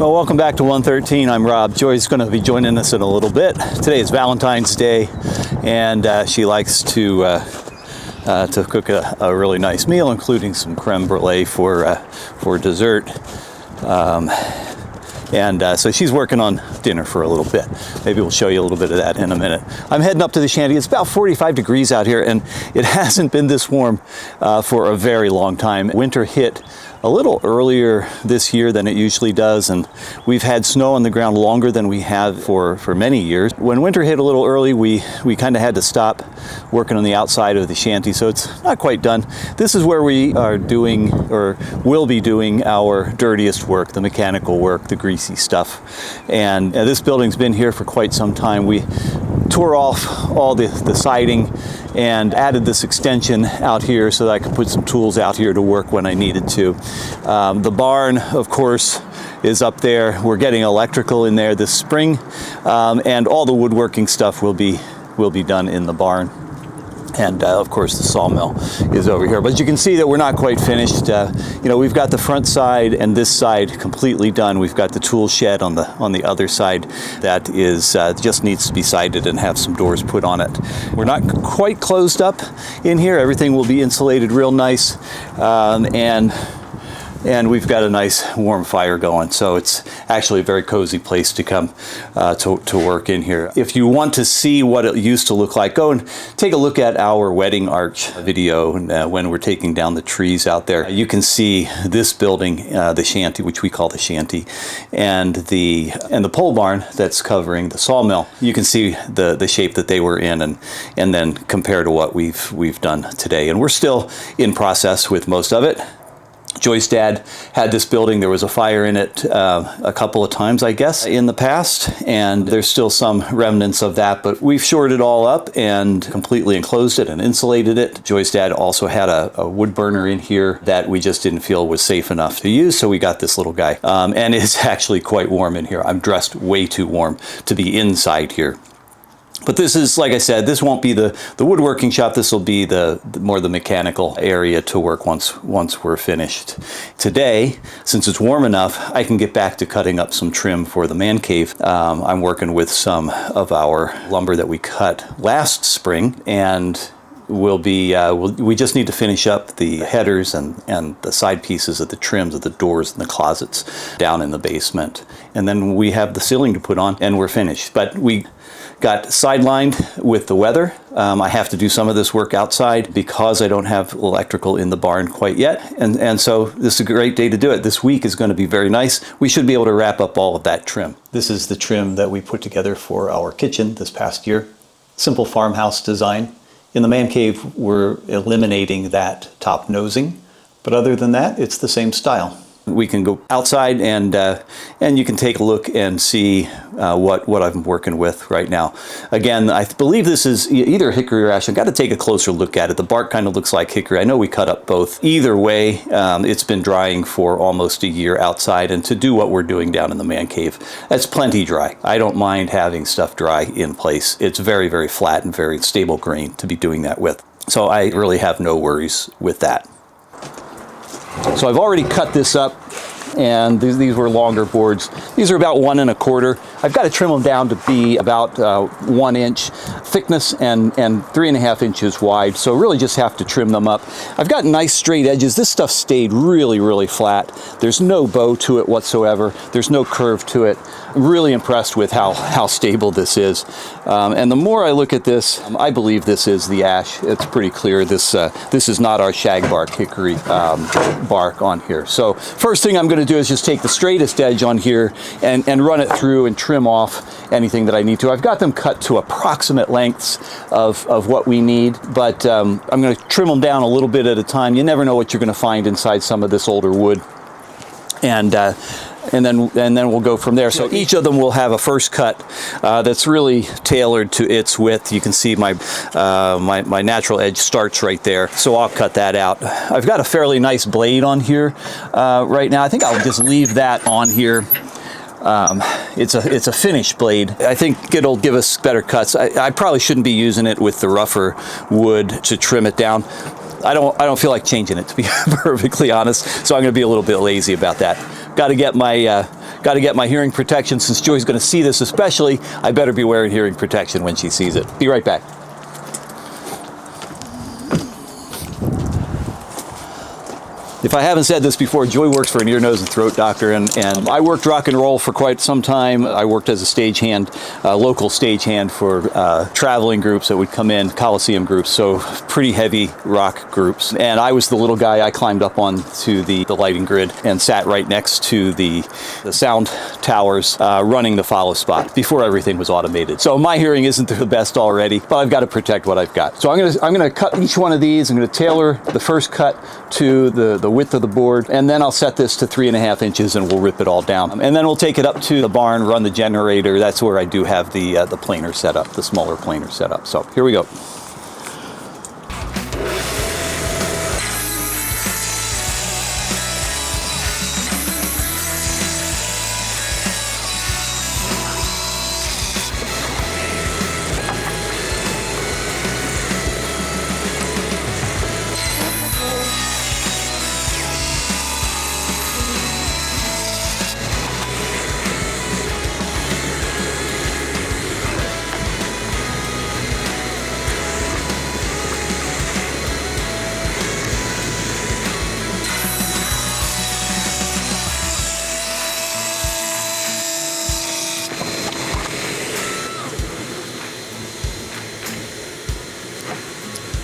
Well, welcome back to 113. I'm Rob. Joy's going to be joining us in a little bit. Today is Valentine's Day, and she likes to cook a really nice meal, including some crème brulé for dessert. So she's working on dinner for a little bit. Maybe we'll show you a little bit of that in a minute. I'm heading up to the shanty. It's about 45 degrees out here, and it hasn't been this warm for a very long time. Winter hit a little earlier this year than it usually does, and we've had snow on the ground longer than we have for many years. When winter hit a little early, we kind of had to stop working on the outside of the shanty, so it's not quite done. This is where we are doing, or will be doing, our dirtiest work, the mechanical work, the greasy stuff. And this building's been here for quite some time. We tore off all the siding and added this extension out here so that I could put some tools out here to work when I needed to. The barn, of course, is up there. We're getting electrical in there this spring, and all the woodworking stuff will be done in the barn. And of course the sawmill is over here. But you can see that we're not quite finished. We've got the front side and this side completely done. We've got the tool shed on the other side that is just needs to be sided and have some doors put on it. We're not quite closed up in here. Everything will be insulated real nice, and we've got a nice warm fire going, so it's actually a very cozy place to come to work in here. If you want to see what it used to look like, go and take a look at our wedding arch video when we're taking down the trees out there. You can see this building, the shanty, which we call the shanty, and the pole barn that's covering the sawmill. You can see the shape that they were in, and then compare to what we've done today. And we're still in process with most of it. Joy's dad had this building. There was a fire in it a couple of times, I guess, in the past, and there's still some remnants of that, but we've shored it all up and completely enclosed it and insulated it. Joy's dad also had a wood burner in here that we just didn't feel was safe enough to use, so we got this little guy. And it's actually quite warm in here. I'm dressed way too warm to be inside here. But this is, like I said, this won't be the woodworking shop. This will be more the mechanical area to work once we're finished. Today, since it's warm enough, I can get back to cutting up some trim for the man cave. I'm working with some of our lumber that we cut last spring, and we just need to finish up the headers and the side pieces of the trims of the doors and the closets down in the basement. And then we have the ceiling to put on, and we're finished. But we got sidelined with the weather. I have to do some of this work outside because I don't have electrical in the barn quite yet. And so this is a great day to do it. This week is going to be very nice. We should be able to wrap up all of that trim. This is the trim that we put together for our kitchen this past year. Simple farmhouse design. In the man cave, we're eliminating that top nosing. But other than that, it's the same style. We can go outside and you can take a look and see what I'm working with right now. Again, I believe this is either hickory or ash. I've got to take a closer look at it. The bark kind of looks like hickory. I know we cut up both. Either way, it's been drying for almost a year outside, and to do what we're doing down in the man cave, that's plenty dry. I don't mind having stuff dry in place. It's very, very flat and very stable grain to be doing that with. So I really have no worries with that. So I've already cut this up, and these were longer boards. These are about 1 1/4. I've got to trim them down to be about 1 inch thickness and 3.5 inches wide. So really just have to trim them up. I've got nice straight edges. This stuff stayed really, really flat. There's no bow to it whatsoever. There's no curve to it. I'm really impressed with how stable this is. And the more I look at this, I believe this is the ash. It's pretty clear this is not our shagbark hickory bark on here. So first thing I'm going to do is just take the straightest edge on here and run it through and trim off anything that I need to. I've got them cut to approximate lengths of what we need, but I'm going to trim them down a little bit at a time. You never know what you're going to find inside some of this older wood. And then we'll go from there. So each of them will have a first cut that's really tailored to its width. You can see my natural edge starts right there, so I'll cut that out. I've got a fairly nice blade on here right now. I think I'll just leave that on here. It's a finished blade. I think it'll give us better cuts. I probably shouldn't be using it with the rougher wood to trim it down. I don't feel like changing it, to be perfectly honest, so I'm going to be a little bit lazy about that. Got to get my Got to get my hearing protection. Since Joy's going to see this especially, I better be wearing hearing protection when she sees it. Be right back. If I haven't said this before, Joy works for an ear, nose, and throat doctor, and I worked rock and roll for quite some time. I worked as a stagehand, local stagehand for traveling groups that would come in, Coliseum groups, so pretty heavy rock groups. And I was the little guy. I climbed up onto the lighting grid and sat right next to the sound towers, running the follow spot before everything was automated. So my hearing isn't the best already, but I've got to protect what I've got. So I'm gonna cut each one of these. I'm gonna tailor the first cut to the width of the board, and then I'll set this to 3.5 inches and we'll rip it all down. And then we'll take it up to the barn, run the generator. That's where I do have the planer set up, the smaller planer set up. So here we go.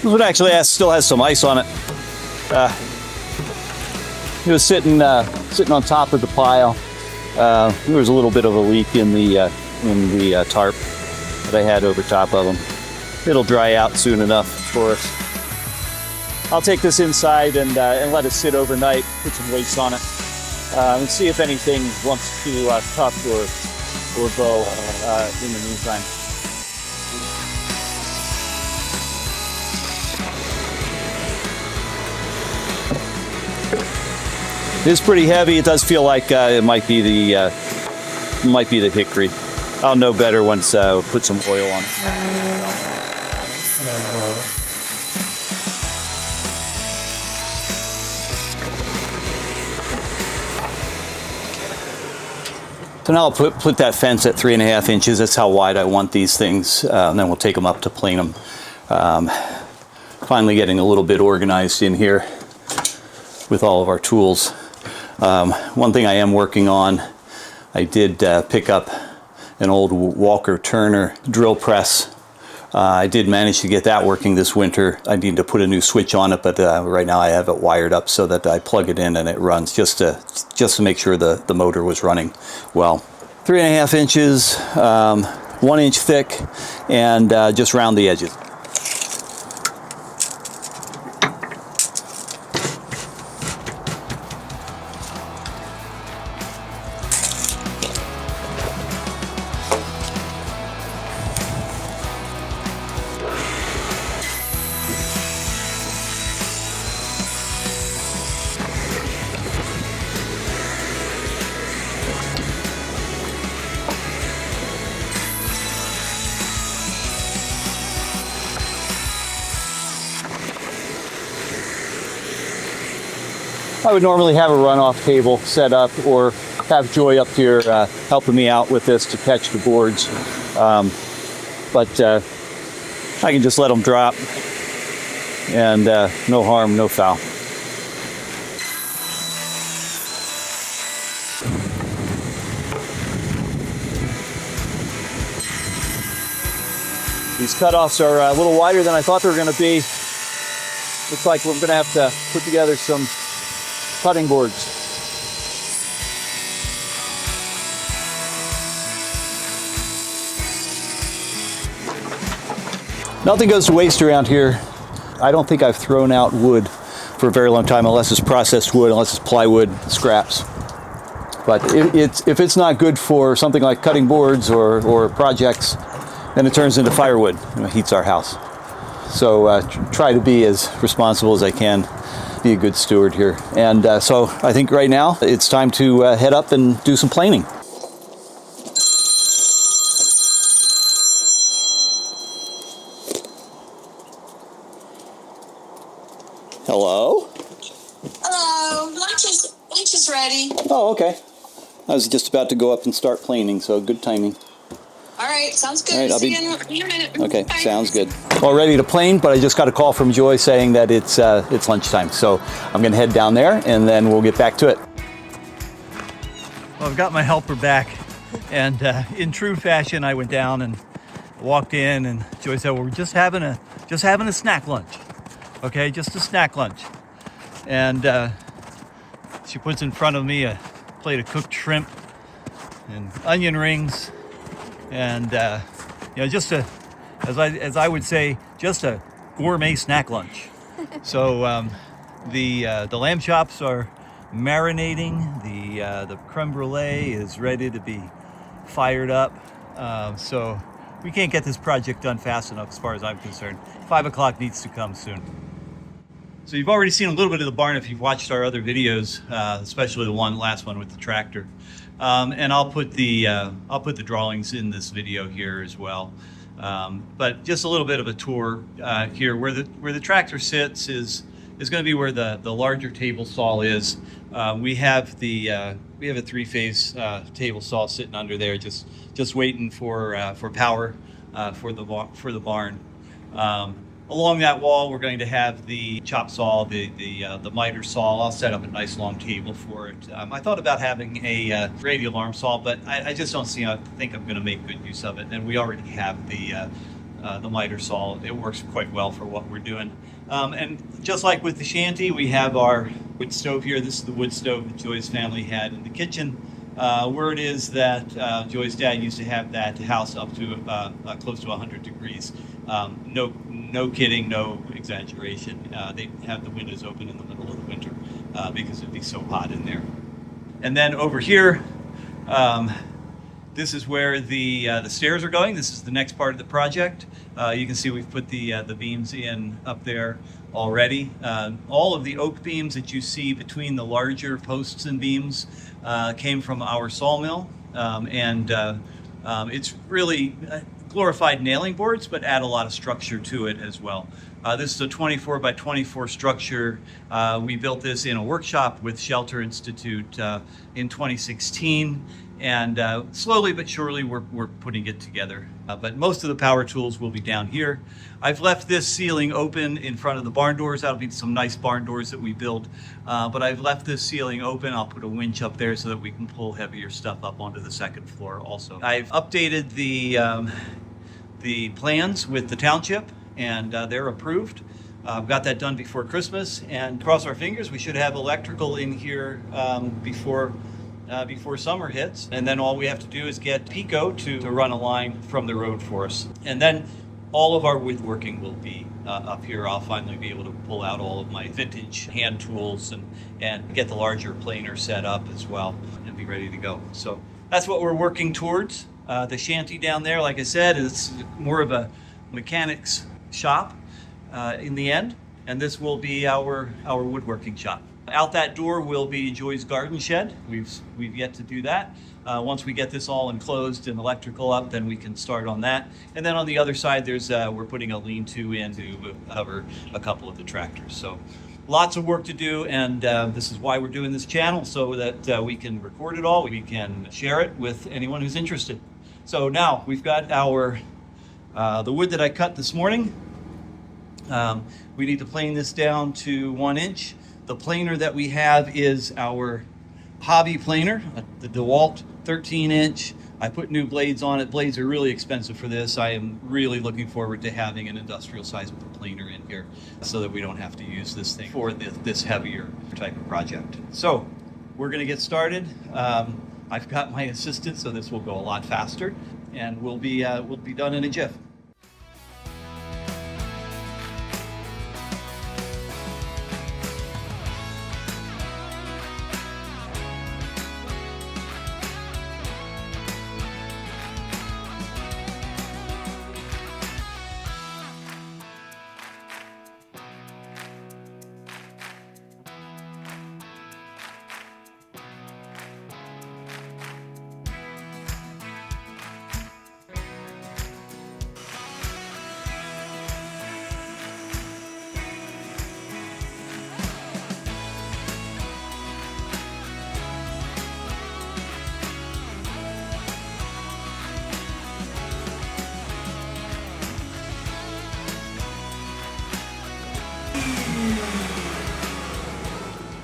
This one actually still has some ice on it. It was sitting on top of the pile. There was a little bit of a leak in the tarp that I had over top of them. It'll dry out soon enough for us. I'll take this inside and let it sit overnight. Put some weights on it and see if anything wants to tuck or bow in the meantime. It is pretty heavy. It does feel like it might be the hickory. I'll know better once put some oil on it. So now I'll put that fence at 3.5 inches. That's how wide I want these things. And then we'll take them up to plane them. Finally getting a little bit organized in here with all of our tools. One thing I am working on, I did pick up an old Walker Turner drill press. I did manage to get that working this winter. I need to put a new switch on it, but right now I have it wired up so that I plug it in and it runs just to make sure the motor was running well. 3.5 inches, 1 inch thick, and just round the edges. I would normally have a runoff table set up or have Joy up here helping me out with this to catch the boards. But I can just let them drop and no harm, no foul. These cutoffs are a little wider than I thought they were going to be. Looks like we're going to have to put together some cutting boards. Nothing goes to waste around here. I don't think I've thrown out wood for a very long time, unless it's processed wood, unless it's plywood scraps. But if it's not good for something like cutting boards or projects, then it turns into firewood. It heats our house. So try to be as responsible as I can. Be a good steward here. And so I think right now it's time to head up and do some planing. Hello? Hello. Lunch is ready. Oh, okay. I was just about to go up and start planing, so good timing. All right, sounds good. All right, I'll See you in a minute. Okay, Bye. sounds good. All ready to plane, but I just got a call from Joy saying that it's lunchtime. So I'm going to head down there, and then we'll get back to it. Well, I've got my helper back, and in true fashion, I went down and walked in, and Joy said, "Well, we're just having a snack lunch, okay? Just a snack lunch." And she puts in front of me a plate of cooked shrimp and onion rings. And just as I would say, just a gourmet snack lunch. So the lamb chops are marinating. The crème brulé is ready to be fired up. So we can't get this project done fast enough, as far as I'm concerned. 5 o'clock needs to come soon. So you've already seen a little bit of the barn if you've watched our other videos, especially the last one with the tractor. And I'll put the drawings in this video here as well. But just a little bit of a tour here. Where the tractor sits is going to be where the larger table saw is. We have a 3-phase table saw sitting under there, just waiting for power for the barn. Along that wall, we're going to have the chop saw, the miter saw. I'll set up a nice long table for it. I thought about having a radial arm saw, but I just don't think I'm going to make good use of it. And we already have the miter saw. It works quite well for what we're doing. And just like with the shanty, we have our wood stove here. This is the wood stove that Joy's family had in the kitchen. Word is that Joy's dad used to have that house up to close to 100 degrees. No kidding, no exaggeration. They have the windows open in the middle of the winter because it'd be so hot in there. And then over here, this is where the stairs are going. This is the next part of the project. You can see we've put the beams in up there already. All of the oak beams that you see between the larger posts and beams came from our sawmill, and it's really glorified nailing boards, but add a lot of structure to it as well. This is a 24 by 24 structure. We built this in a workshop with Shelter Institute in 2016, and slowly but surely we're putting it together. But most of the power tools will be down here. I've left this ceiling open in front of the barn doors. That'll be some nice barn doors that we build. But I've left this ceiling open. I'll put a winch up there so that we can pull heavier stuff up onto the second floor also. I've updated the plans with the township, and they're approved. I've got that done before Christmas, and cross our fingers, we should have electrical in here before summer hits. And then all we have to do is get Pico to run a line from the road for us. And then all of our woodworking will be up here. I'll finally be able to pull out all of my vintage hand tools and get the larger planer set up as well and be ready to go. So that's what we're working towards. The shanty down there, like I said, is more of a mechanics shop in the end, and this will be our woodworking shop. Out that door will be Joy's garden shed. We've yet to do that. Once we get this all enclosed and electrical up, then we can start on that. And then on the other side, we're putting a lean-to in to cover a couple of the tractors. So lots of work to do, and this is why we're doing this channel, so that we can record it all, we can share it with anyone who's interested. So now we've got the wood that I cut this morning. We need to plane this down to 1 inch. The planer that we have is our hobby planer, the DeWalt 13-inch. I put new blades on it. Blades are really expensive for this. I am really looking forward to having an industrial size planer in here so that we don't have to use this thing for this heavier type of project. So we're going to get started. I've got my assistant, so this will go a lot faster, and we'll be done in a jiff.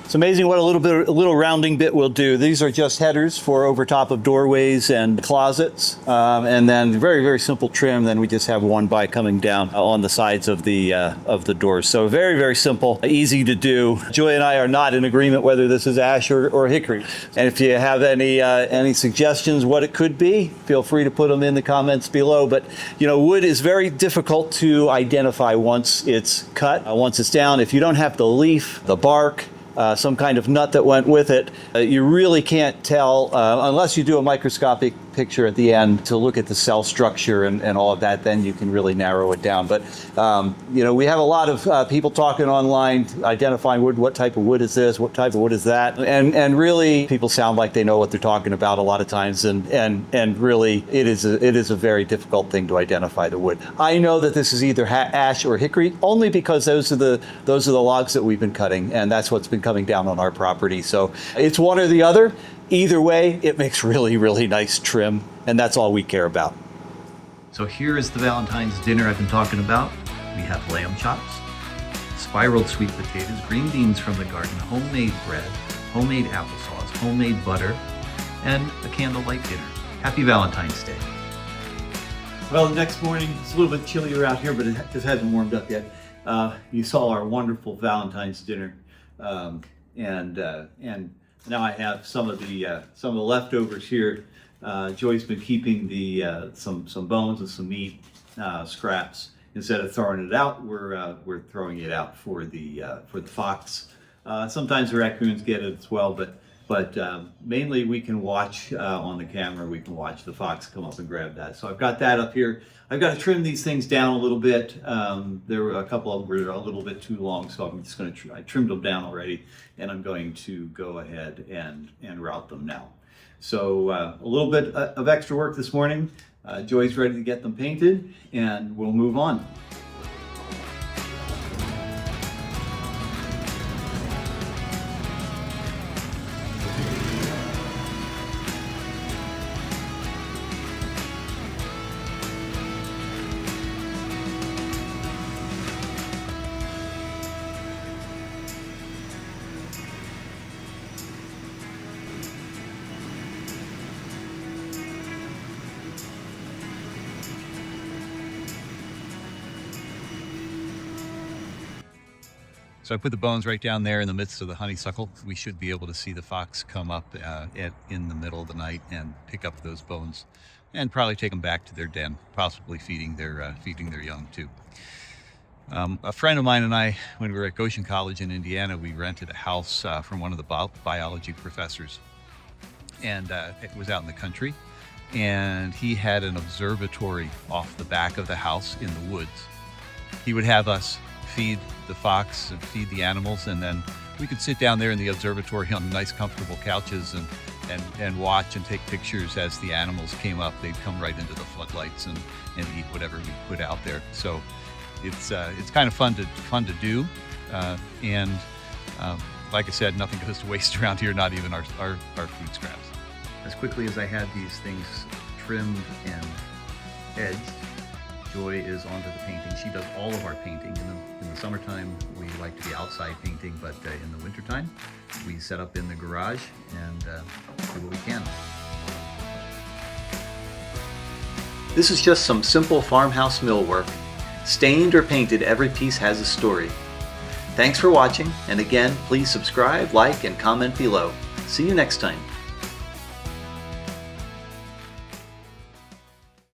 It's amazing what a little rounding bit will do. These are just headers for over top of doorways and closets, and then very, very simple trim. Then we just have one by coming down on the sides of the doors. So very, very simple, easy to do. Joy and I are not in agreement whether this is ash or hickory. And if you have any suggestions what it could be, feel free to put them in the comments below. But wood is very difficult to identify once it's cut, once it's down. If you don't have the leaf, the bark, some kind of nut that went with it, you really can't tell unless you do a microscopic picture at the end to look at the cell structure and all of that. Then you can really narrow it down. But we have a lot of people talking online, identifying wood. What type of wood is this? What type of wood is that? And really, people sound like they know what they're talking about a lot of times. And really, it is a very difficult thing to identify the wood. I know that this is either ash or hickory only because those are the logs that we've been cutting, and that's what's been coming down on our property. So it's one or the other. Either way, it makes really, really nice trim, and that's all we care about. So here is the Valentine's dinner I've been talking about. We have lamb chops, spiraled sweet potatoes, green beans from the garden, homemade bread, homemade applesauce, homemade butter, and a candlelight dinner. Happy Valentine's Day. Well, the next morning, it's a little bit chillier out here, but it just hasn't warmed up yet. You saw our wonderful Valentine's dinner, and now I have some of the leftovers here. Joy's been keeping some bones and some meat scraps. Instead of throwing it out, we're throwing it out for the fox. Sometimes the raccoons get it as well, but mainly we can watch on the camera. We can watch the fox come up and grab that. So I've got that up here. I've got to trim these things down a little bit. There were a couple of them were a little bit too long, so I'm just going to I trimmed them down already, and I'm going to go ahead and route them now. So a little bit of extra work this morning. Joy's ready to get them painted, and we'll move on. So I put the bones right down there in the midst of the honeysuckle. We should be able to see the fox come up in the middle of the night and pick up those bones and probably take them back to their den, possibly feeding their young too. A friend of mine and I, when we were at Goshen College in Indiana, we rented a house from one of the biology professors, and it was out in the country, and he had an observatory off the back of the house in the woods. He would have us feed the fox and feed the animals, and then we could sit down there in the observatory on nice comfortable couches and watch and take pictures as the animals came up. They'd come right into the floodlights and eat whatever we put out there. So it's kind of fun to do, and like I said, nothing goes to waste around here, not even our food scraps. As quickly as I had these things trimmed and edged, Joy is onto the painting. She does all of our painting. In the summertime, we like to be outside painting, but in the wintertime, we set up in the garage and do what we can. This is just some simple farmhouse millwork. Stained or painted, every piece has a story. Thanks for watching, and again, please subscribe, like, and comment below. See you next time.